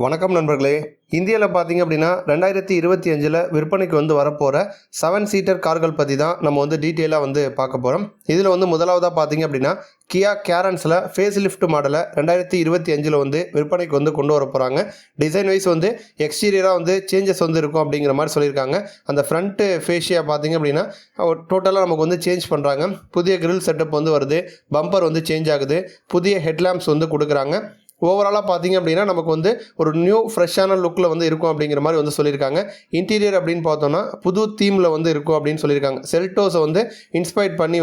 வணக்கம் நண்பர்களே. இந்தியாவில் பார்த்தீங்க அப்படின்னா 2025 விற்பனைக்கு வரப்போகிற 7 சீட்டர் கார்கள் பற்றி தான் நம்ம டீட்டெயிலாக பார்க்க போகிறோம். இதில் முதலாவதாக பார்த்தீங்க அப்படின்னா கியா கேரன்ஸில் ஃபேஸ் லிஃப்ட் மாடலை 2025 விற்பனைக்கு கொண்டு வர போகிறாங்க. டிசைன் வைஸ் எக்ஸ்டீரியராக சேஞ்சஸ் இருக்கும் அப்படிங்கிற மாதிரி சொல்லியிருக்காங்க. அந்த ஃப்ரண்ட்டு ஃபேஷியா பார்த்தீங்க அப்படின்னா டோட்டலாக நமக்கு சேஞ்ச் பண்ணுறாங்க. புதிய கிரில் செட்டப் வருது. பம்பர் சேஞ்ச் ஆகுது. புதிய ஹெட்லாம்ப்ஸ் கொடுக்குறாங்க. ஓவராலாக பார்த்தீங்க அப்படின்னா நமக்கு ஒரு நியூ ஃப்ரெஷ்ஷான லுக்கில் இருக்கும் அப்படிங்கிற மாதிரி சொல்லியிருக்காங்க. இன்டீரியர் அப்படின்னு பார்த்தோன்னா புது தீமில் இருக்கும் அப்படின்னு சொல்லியிருக்காங்க. செல்டோஸை இன்ஸ்பைர்ட் பண்ணி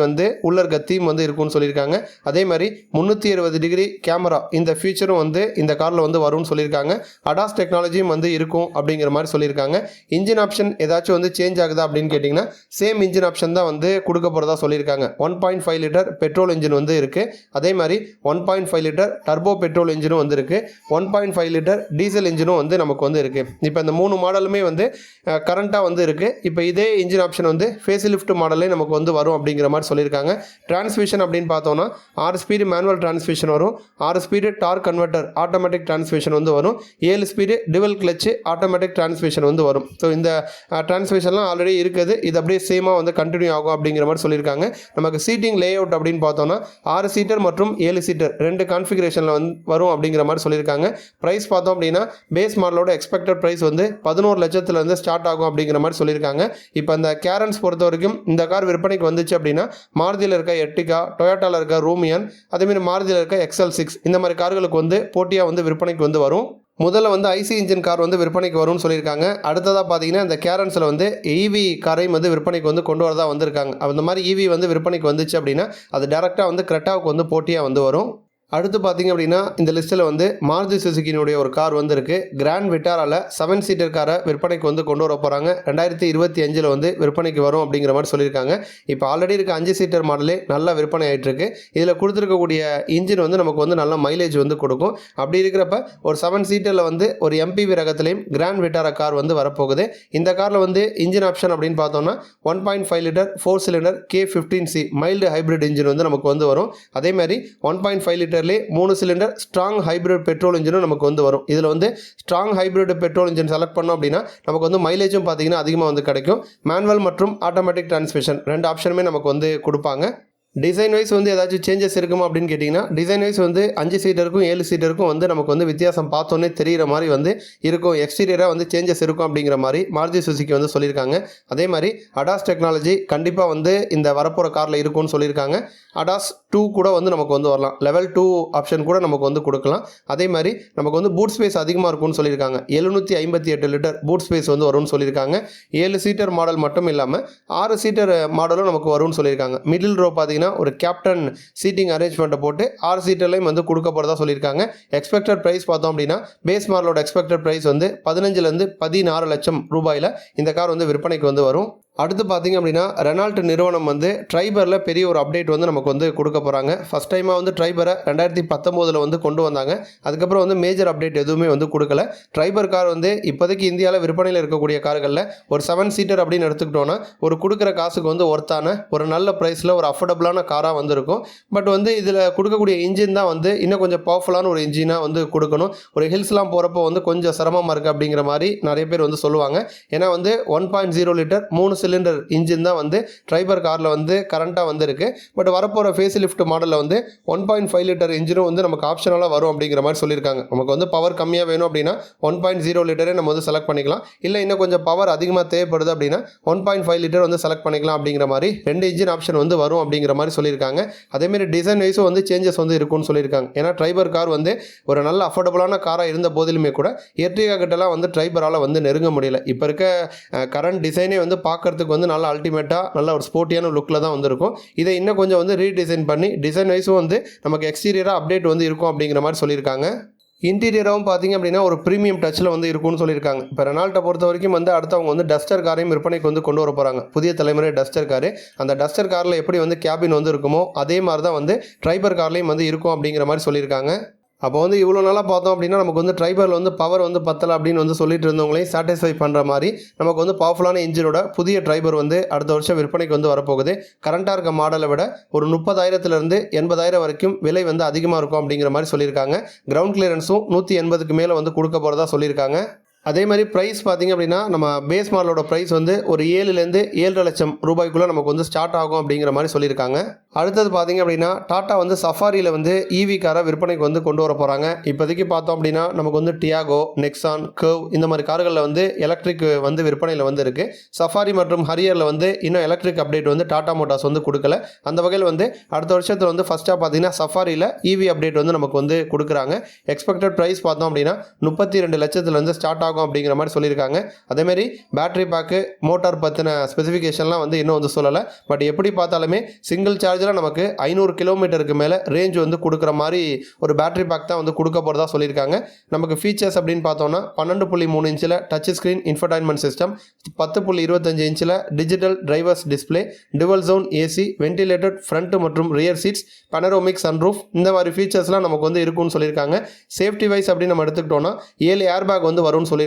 உள்ள இருக்க தீம் இருக்கும்னு சொல்லியிருக்காங்க. அதே மாதிரி 360 டிகிரி கேமரா இந்த ஃபீச்சரும் இந்த காரில் வரும்னு சொல்லியிருக்காங்க. அடாஸ் டெக்னாலஜியும் இருக்கும் அப்படிங்கிற மாதிரி சொல்லியிருக்காங்க. இன்ஜின் ஆப்ஷன் ஏதாச்சும் சேஞ்ச் ஆகுதா அப்படின்னு கேட்டிங்கன்னா சேம் இன்ஜின் ஆப்ஷன் தான் கொடுக்க போகிறதா சொல்லியிருக்காங்க. 1.5 லிட்டர் பெட்ரோல் இன்ஜின் இருக்குது. அதே மாதிரி 1.5 லிட்டர் டர்போ பெட்ரோல் இன்ஜின் வந்திருக்கு. 1.5 லிட்டர் டீசல் இன்ஜினும் நமக்கு இருக்கு. இப்போ இந்த 3 மாடலுமே கரண்டாக இருக்கு. இப்போ இதே இன்ஜின் ஆப்ஷன் ஃபேஸ் லிஃப்ட் மாடலே நமக்கு வரும் அப்படிங்கிற மாதிரி சொல்லியிருக்காங்க. டிரான்ஸ்மிஷன் அப்படின்னு பார்த்தோம்னா 6 ஸ்பீடு மேனுவல் டிரான்ஸ்மிஷன் வரும். 6 speed dark converter automatic transmission வரும். 7 ஸ்பீடு டிவல் கிளச்சு ஆட்டோமேட்டிக் டிரான்ஸ்மிஷன் வரும். ஸோ இந்த டிரான்ஸ்மிஷன்லாம் ஆல்ரெடி இருக்குது. இது அப்படியே சேமாக கண்டினியூ ஆகும் அப்படிங்கிற மாதிரி சொல்லியிருக்காங்க. நமக்கு சீட்டிங் லே அவுட் அப்படின்னு பார்த்தோம்னா 6 சீட்டர் மற்றும் 7 சீட்டர் 2 கான்ஃபிகரேஷனில் வரும் அப்படிங்கிற மாதிரி சொல்லியிருக்காங்க. பிரைஸ் பார்த்தோம் அப்படின்னா பேஸ் மாடலோட எக்ஸ்பெக்டட் பிரைஸ் 11 லட்சத்துலேருந்து ஸ்டார்ட் ஆகும் அப்படிங்கிற மாதிரி சொல்லியிருக்காங்க. இப்போ அந்த கேரன்ஸ் பொறுத்த வரைக்கும் இந்த கார் விற்பனைக்கு வந்துச்சு அப்படின்னா மாருதியில் இருக்க எர்டிகா, டொயோட்டாவில் இருக்க ரூமியன், அதேமாதிரி மாருதியில் இருக்க XL6 இந்த மாதிரி கார்களுக்கு போட்டியாக விற்பனைக்கு வரும். முதல்ல ஐசி இன்ஜின் கார் விற்பனைக்கு வரும்னு சொல்லியிருக்காங்க. அடுத்ததாக பார்த்தீங்கன்னா இந்த கேரன்ஸில் EV காரையும் விற்பனைக்கு கொண்டு வரதா வந்திருக்காங்க. அந்த மாதிரி EV விற்பனைக்கு வந்துச்சு அப்படின்னா அது டேரெக்டாக கிரெட்டாவுக்கு போட்டியாக வரும். அடுத்து பார்த்தீங்க அப்படின்னா இந்த லிஸ்ட்டில் மாருதி சுசுகியினுடைய ஒரு கார் இருக்குது. கிராண்ட் விட்டாரால் 7 சீட்டர் காரை விற்பனைக்கு கொண்டு வர போகிறாங்க. 2025 விற்பனைக்கு வரும் அப்படிங்கிற மாதிரி சொல்லியிருக்காங்க. இப்போ ஆல்ரெடி இருக்க 5 சீட்டர் மாடலே நல்லா விற்பனை ஆகிட்டு இருக்கு. இதில் கொடுத்துருக்கக்கூடிய இன்ஜின் நமக்கு நல்ல மைலேஜ் கொடுக்கும். அப்படி இருக்கிறப்ப ஒரு 7 சீட்டரில் ஒரு MPV ரகத்திலையும் கிராண்ட் விட்டாரா கார் வரப்போகுது. இந்த காரில் இன்ஜின் ஆப்ஷன் அப்படின்னு பார்த்தோம்னா 1.5 litre 4 cylinder K15C mild hybrid engine நமக்கு வரும். அதே மாதிரி 1.5 litre 3 cylinder strong hybrid petrol இன்ஜினும் நமக்கு வரும். இதில் strong hybrid petrol engine select பண்ணோம் அப்படின்னா நமக்கு மைலேஜும் பார்த்தீங்கன்னா அதிகமாக கிடைக்கும். மேனுவல் மற்றும் ஆட்டோமேட்டிக் டிரான்ஸ்மிஷன் 2 ஆப்ஷனுமே நமக்கு கொடுப்பாங்க. டிசைன் வைஸ் ஏதாச்சும் சேஞ்சஸ் இருக்குமா அப்படின்னு கேட்டிங்கன்னா டிசைன் வைஸ் 5 சீட்டருக்கும் 7 சீட்டருக்கும் நமக்கு வித்தியாசம் பார்த்தோன்னே தெரிகிற மாதிரி இருக்கும். எக்ஸ்டீரியராக சேஞ்சஸ் இருக்கும் அப்படிங்கிற மாதிரி மாருதி சுசுகி சொல்லியிருக்காங்க. அதே மாதிரி அடாஸ் டெக்னாலஜி கண்டிப்பாக இந்த வரப்போகிற காரில் இருக்கும்னு சொல்லியிருக்காங்க. அடாஸ் 2 கூட நமக்கு வரலாம். லெவல் 2 ஆப்ஷன் கூட நமக்கு கொடுக்கலாம். அதே மாதிரி நமக்கு பூட் ஸ்பேஸ் அதிகமாக இருக்கும்னு சொல்லியிருக்காங்க. 758 லிட்டர் பூட் ஸ்பேஸ் வரும்னு சொல்லியிருக்காங்க. 7 சீட்டர் மாடல் மட்டும் இல்லாமல் 6 சீட்டர் மாடலும் நமக்கு வரும்னு சொல்லியிருக்காங்க. மிடில் ரோ பார்த்தீங்கன்னா ஒரு கேப்டன் சீட்டிங் அரேஞ்ச்மெண்ட்டை போட்டு 6 சீட்டர்லையும் கொடுக்க போகிறதா சொல்லியிருக்காங்க. எக்ஸ்பெக்டட் ப்ரைஸ் பார்த்தோம் அப்படின்னா பேஸ் மாடலோட எக்ஸ்பெக்டட் ப்ரைஸ் 15 16 லட்சம் ரூபாயில் இந்த கார் விற்பனைக்கு வரும். அடுத்து பார்த்தீங்க அப்படின்னா ரெனால்ட் நிறுவனம் ட்ரைபரில் பெரிய ஒரு அப்டேட் நமக்கு கொடுக்க போகிறாங்க. ஃபஸ்ட் டைமாக ட்ரைபரை 2019 கொண்டு வந்தாங்க. அதுக்கப்புறம் மேஜர் அப்டேட் எதுவுமே கொடுக்கல. ட்ரைபர் கார் இப்போதைக்கு இந்தியாவில் விற்பனையில் இருக்கக்கூடிய கார்களில் ஒரு 7 சீட்டர் அப்படின்னு எடுத்துக்கிட்டோன்னா ஒரு கொடுக்குற காசுக்கு ஒர்த்தான ஒரு நல்ல ப்ரைஸில் ஒரு அஃபோர்டபுளான காராக இருக்கும். பட் இதில் கொடுக்கக்கூடிய இன்ஜின் தான் இன்னும் கொஞ்சம் பவர்ஃபுல்லான ஒரு இன்ஜினாக கொடுக்கணும். ஒரு ஹில்ஸ்லாம் போகிறப்போ கொஞ்சம் சிரமமாக இருக்குது அப்படிங்கிற மாதிரி நிறைய பேர் சொல்லுவாங்க. ஏன்னா 1.0 லிட்டர் 3 சிலிண்டர் இன்ஜின் தான் ட்ரைபர் காரில் கரண்ட்டாக இருக்கு. பட் வரப்போகிற ஃபேஸ் லிஃப்ட் மாடலில் 1.5 லிட்டர் இன்ஜினும் நமக்கு ஆப்ஷனலாக வரும் அப்படிங்கிற மாதிரி சொல்லியிருக்காங்க. நமக்கு பவர் கம்மியாக வேணும் அப்படின்னா 1.0 லிட்டரே நம்ம செலக்ட் பண்ணிக்கலாம். இல்லை இன்னும் கொஞ்சம் பவர் அதிகமாக தேவைப்படுது அப்படின்னா 1.5 லிட்டர் செலக்ட் பண்ணிக்கலாம் அப்படிங்கிற மாதிரி 2 இன்ஜின் ஆப்ஷன் வரும் அப்படிங்கிற மாதிரி சொல்லியிருக்காங்க. அதேமாதிரி டிசைன் வைஸும் சேஞ்சஸ் இருக்கும்னு சொல்லியிருக்காங்க. ஏன்னா ட்ரைபர் கார் ஒரு நல்ல அஃபோர்டபுளான காராக இருந்த போதிலுமே கூட எர்டிகா கிட்டலாம் ட்ரைபரால் நெருங்க முடியல. இப்போ இருக்க கரண்ட் டிசைனே பார்க்கறதுக்கு நல்ல அல்டிமேட்டாக நல்ல ஒரு ஸ்போர்ட்டியான லுக்கில் தான் இருக்கும். இதை இன்னும் கொஞ்சம் ரீடிசைன் பண்ணி டிசைன் வைஸும் நமக்கு எக்ஸ்டீரியராக அப்டேட் இருக்கும் அப்படிங்கிற மாதிரி சொல்லியிருக்காங்க. இன்டீரியராகவும் பார்த்தீங்க அப்படின்னா ஒரு ப்ரீமியம் டச்சில் இருக்கும்னு சொல்லியிருக்காங்க. இப்போ ரெனால்ட்டை பொறுத்த வரைக்கும் அடுத்து அவங்க டஸ்டர் காரையும் விற்பனைக்கு கொண்டு வர போகிறாங்க. புதிய தலைமுறை டஸ்டர் காரு. அந்த டஸ்டர் காரில் எப்படி கேபின் இருக்குமோ அதே மாதிரி தான் ட்ரைபர் கார்லேயும் இருக்கும் அப்படிங்கிற மாதிரி சொல்லியிருக்காங்க. அப்போ வந்து இவ்வளோ நாளாக பார்த்தோம் அப்படின்னா நமக்கு வந்து ட்ரைபரில் வந்து பவர் வந்து பத்தலை அப்படின்னு வந்து சொல்லிட்டு இருந்தவங்களையும் சாட்டிஸ்ஃபை பண்ணுற மாதிரி நமக்கு வந்து பவர்ஃபுல்லான இன்ஜினோட புதிய ட்ரைபர் வந்து அடுத்த வருஷம் விற்பனைக்கு வந்து வரப்போகுது. கரண்ட்டாக இருக்க மாடலை விட ஒரு 30,000 80,000 வரைக்கும் விலை வந்து அதிகமாக இருக்கும் அப்படிங்கிற மாதிரி சொல்லியிருக்காங்க. கிரவுண்ட் கிளியரன்ஸும் 180க்கு மேலே வந்து கொடுக்க போகிறதா சொல்லியிருக்காங்க. அதே மாதிரி ப்ரைஸ் பார்த்திங்க அப்படின்னா நம்ம பேஸ் மாடலோட ப்ரைஸ் வந்து ஒரு 7லேருந்து 7.5 லட்சம் ரூபாய்க்குள்ளே நமக்கு வந்து ஸ்டார்ட் ஆகும் அப்படிங்கிற மாதிரி சொல்லியிருக்காங்க. அடுத்தது பார்த்திங்க அப்படின்னா டாட்டா வந்து சஃபாரியில் வந்து ஈவி காரை விற்பனைக்கு வந்து கொண்டு வர போகிறாங்க. இப்போதைக்கு பார்த்தோம் அப்படின்னா நமக்கு வந்து டியாகோ, நெக்ஸான், கர்வ் இந்த மாதிரி கார்களில் வந்து எலக்ட்ரிக் வந்து விற்பனையில் வந்து இருக்குது. சஃபாரி மற்றும் ஹரியரில் வந்து இன்னும் எலக்ட்ரிக் அப்டேட் வந்து டாடா மோட்டார்ஸ் வந்து கொடுக்கல. அந்த வகையில் வந்து அடுத்த வருஷத்தில் வந்து ஃபஸ்ட்டாக பார்த்திங்கன்னா சஃபாரியில் ஈவி அப்டேட் வந்து நமக்கு வந்து கொடுக்குறாங்க. எக்ஸ்பெக்டட் ப்ரைஸ் பார்த்தோம் அப்படின்னா 32 லட்சத்துலேருந்து ஸ்டார்ட் ஆகும் அப்படிங்கிற மாதிரி சொல்லியிருக்காங்க. அதேமாரி பேட்டரி பேக்கு, மோட்டார் பற்றின ஸ்பெசிஃபிகேஷன்லாம் வந்து இன்னும் வந்து சொல்லலை. பட் எப்படி பார்த்தாலுமே சிங்கிள் சார்ஜில் நமக்கு 500 கிலோமீட்டருக்கு மேலே ரேஞ்ச் வந்து கொடுக்குற மாதிரி ஒரு பேட்டரி பேக் தான் வந்து கொடுக்க போகிறதா சொல்லியிருக்காங்க. நமக்கு ஃபீச்சர்ஸ் அப்படின்னு பார்த்தோன்னா 12.3 இன்ச்சில் டச் ஸ்க்ரீன் இன்ஃபர்டைன்மெண்ட் சிஸ்டம், 10.25 இன்ச்சில் digital drivers display, dual zone AC, ventilated front மற்றும் ரியர் சீட்ஸ், பனரோமிக் சன்ரூஃப் இந்த மாதிரி ஃபீச்சர்ஸ்லாம் நமக்கு வந்து இருக்குன்னு சொல்லியிருக்காங்க. சேஃப்டி வைஸ் அப்படின்னு நம்ம எடுத்துக்கிட்டோன்னா 7 ஏர் பேக் வந்து வரும்னு சொல்லியிருக்காங்க.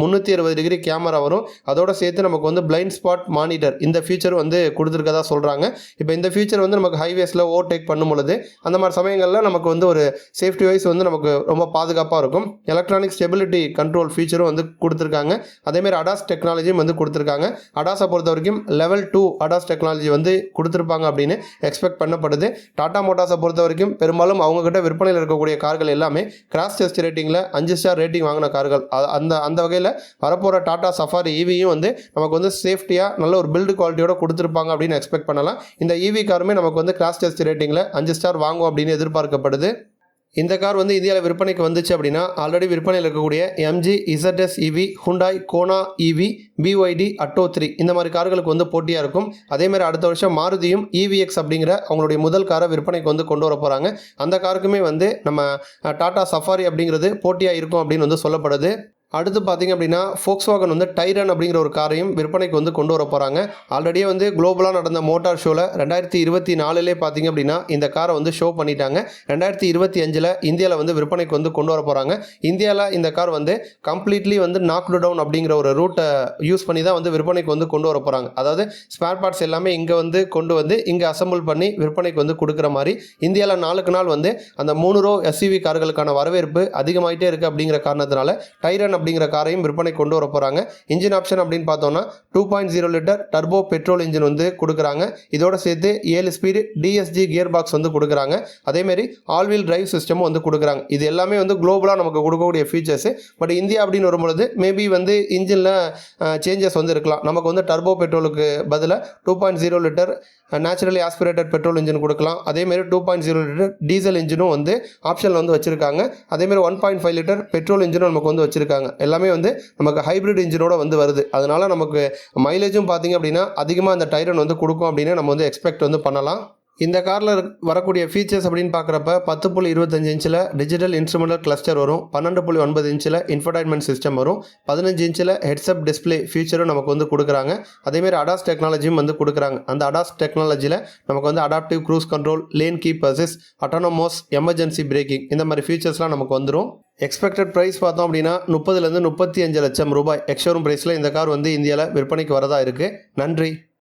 360 டிகிரி கேமரா வரும். அதோட சேர்த்து நமக்கு வந்து பிளைண்ட் ஸ்பாட் மானிட்டர் இந்த ஃபீச்சர் வந்து கொடுத்துருக்கதா சொல்கிறாங்க. இப்போ இந்த ஃபீச்சர் வந்து நமக்கு ஹைவேஸில் ஓவர்டேக் பண்ணும் பொழுது அந்த மாதிரி சமயங்களில் நமக்கு வந்து ஒரு சேஃப்டி வைஸ் வந்து நமக்கு ரொம்ப பாதுகாப்பாக இருக்கும். எலக்ட்ரானிக் ஸ்டெபிலிட்டி கண்ட்ரோல் ஃபீச்சரும் வந்து கொடுத்துருக்காங்க. அதேமாதிரி அடாஸ் டெக்னாலஜியும் வந்து கொடுத்துருக்காங்க. அடாஸை பொறுத்த வரைக்கும் லெவல் 2 அடாஸ் டெக்னாலஜி வந்து கொடுத்துருப்பாங்க அப்படின்னு எக்ஸ்பெக்ட் பண்ணப்படுது. டாடா மோட்டார்ஸை பொறுத்த வரைக்கும் பெரும்பாலும் அவங்ககிட்ட விற்பனையில் இருக்கக்கூடிய கார்கள் எல்லாமே கிராஷ் டெஸ்ட் ரேட்டிங்கில் 5 ஸ்டார் ரேட்டிங் வாங்கின கார்கள். அந்த வகையில் வரப்போகிற டாடா சஃபாரி ஈவியும் வந்து நமக்கு வந்து சேஃப்டியாக நல்ல ஒரு பில்டு குவாலிட்டியோட கொடுத்துருப்பாங்க அப்படின்னு எக்ஸ்பெக்ட் பண்ணலாம். இந்த ஈவி காருமே நமக்கு வந்து கிராஷ் டெஸ்ட் ரேட்டிங்கில் 5 ஸ்டார் வாங்கும் அப்படின்னு எதிர்பார்க்கப்படுது. இந்த கார் வந்து இந்தியாவில் விற்பனைக்கு வந்துச்சு அப்படின்னா ஆல்ரெடி விற்பனையில் இருக்கக்கூடிய எம்ஜி இசட்எஸ் இவி, ஹுண்டாய் கோனா இவி, பிஒய்டி அட்டோ 3 இந்த மாதிரி கார்களுக்கு வந்து போட்டியாக இருக்கும். அதேமாதிரி அடுத்த வருஷம் மாருதியும் EVX அப்படிங்கிற அவங்களுடைய முதல் காரை விற்பனைக்கு வந்து கொண்டு வர போகிறாங்க. அந்த காருக்குமே வந்து நம்ம டாடா சஃபாரி அப்படிங்கிறது போட்டியாக இருக்கும் அப்படின்னு வந்து சொல்லப்படுது. அடுத்து பார்த்திங்க அப்படின்னா ஃபோக்ஸ்வாகன் வந்து டைரன் அப்படிங்கிற ஒரு காரையும் விற்பனைக்கு வந்து கொண்டு வர போகிறாங்க. ஆல்ரெடியே வந்து குளோபலாக நடந்த மோட்டார் ஷோவில் 2024 பார்த்திங்க அப்படின்னா இந்த காரை வந்து ஷோ பண்ணிட்டாங்க. 2025 இந்தியாவில் வந்து விற்பனைக்கு வந்து கொண்டு வர போகிறாங்க. இந்தியாவில் இந்த கார் வந்து கம்ப்ளீட்லி வந்து நாக்டு டவுன் அப்படிங்கிற ஒரு ரூட்டை யூஸ் பண்ணி தான் வந்து விற்பனைக்கு வந்து கொண்டு வர போகிறாங்க. அதாவது ஸ்பேர் பார்ட்ஸ் எல்லாமே இங்கே வந்து கொண்டு வந்து இங்கே அசம்பிள் பண்ணி விற்பனைக்கு வந்து கொடுக்குற மாதிரி இந்தியாவில் நாளுக்கு நாள் வந்து அந்த 3 ரோ SUV கார்களுக்கான வரவேற்பு அதிகமாகிட்டே இருக்குது. அப்படிங்கிற காரணத்தினால டைரன் அப்படிங்கிற காரையும் விற்பனை கொண்டு வர போகிறாங்க. இன்ஜின் ஆப்ஷன் அப்படின்னு பார்த்தோன்னா 2.0 லிட்டர் டர்போ பெட்ரோல் இன்ஜின் வந்து கொடுக்குறாங்க. இதோட சேர்த்து 7 ஸ்பீடு DSG கியர் பாக்ஸ் வந்து கொடுக்குறாங்க. அதேமாரி ஆல் வீல் டிரைவ் சிஸ்டமும் வந்து கொடுக்குறாங்க. இது எல்லாமே வந்து குளோபலாக நமக்கு கொடுக்கக்கூடிய ஃபீச்சர்ஸு. பட் இந்தியா அப்படின்னு வரும்பொழுது மேபி வந்து இன்ஜினில் சேஞ்சஸ் வந்து இருக்கலாம். நமக்கு வந்து டர்போ பெட்ரோலுக்கு பதிலாக 2.0 litre naturally aspirated petrol engine கொடுக்கலாம். அதேமாரி 2.0 லிட்டர் டீசல் இன்ஜினும் வந்து ஆப்ஷனில் வந்து வச்சுருக்காங்க. அதேமாரி 1.5 லிட்டர் பெட்ரோல் இன்ஜினும் நமக்கு வந்து வச்சுருக்காங்க. எல்லாமே வந்து நமக்கு ஹைப்ரிட் இன்ஜினோட வந்து வருது. அதனால் நமக்கு மைலேஜும் பார்த்திங்க அப்படின்னா அதிகமாக அந்த டைரன் வந்து கொடுக்கும் அப்படின்னு நம்ம வந்து எக்ஸ்பெக்ட் வந்து பண்ணலாம். இந்த காரில் வரக்கூடிய ஃபீச்சர்ஸ் அப்படின்னு பார்க்குறப்ப 10.25 இன்ச்சில் டிஜிட்டல் இன்ஸ்ட்ருமெண்டல் கிளஸ்டர் வரும். 12.9 இன்ச்சில் இன்ஃபர்டைன்மெண்ட் சிஸ்டம் வரும். 15 இன்ச்சில் ஹெட்ஸ்அப் டிஸ்பிளே ஃபீச்சரும் நமக்கு வந்து கொடுக்குறாங்க. அதேமாதிரி அடாஸ் டெக்னாலஜியும் வந்து கொடுக்குறாங்க. அந்த அடாஸ் டெக்னாலஜியில் நமக்கு வந்து adaptive cruise control, lane keep assist, autonomous emergency braking இந்த மாதிரி ஃபீச்சர்ஸ்லாம் நமக்கு வந்துடும். எக்ஸ்பெக்டட் ப்ரைஸ் பார்த்தோம் அப்படின்னா 30லேருந்து 35 லட்சம் ரூபாய் எக்ஸ்ஷோரூம் ப்ரைஸில் இந்த கார் வந்து இந்தியாவில் விற்பனைக்கு வரதா இருக்குது. நன்றி.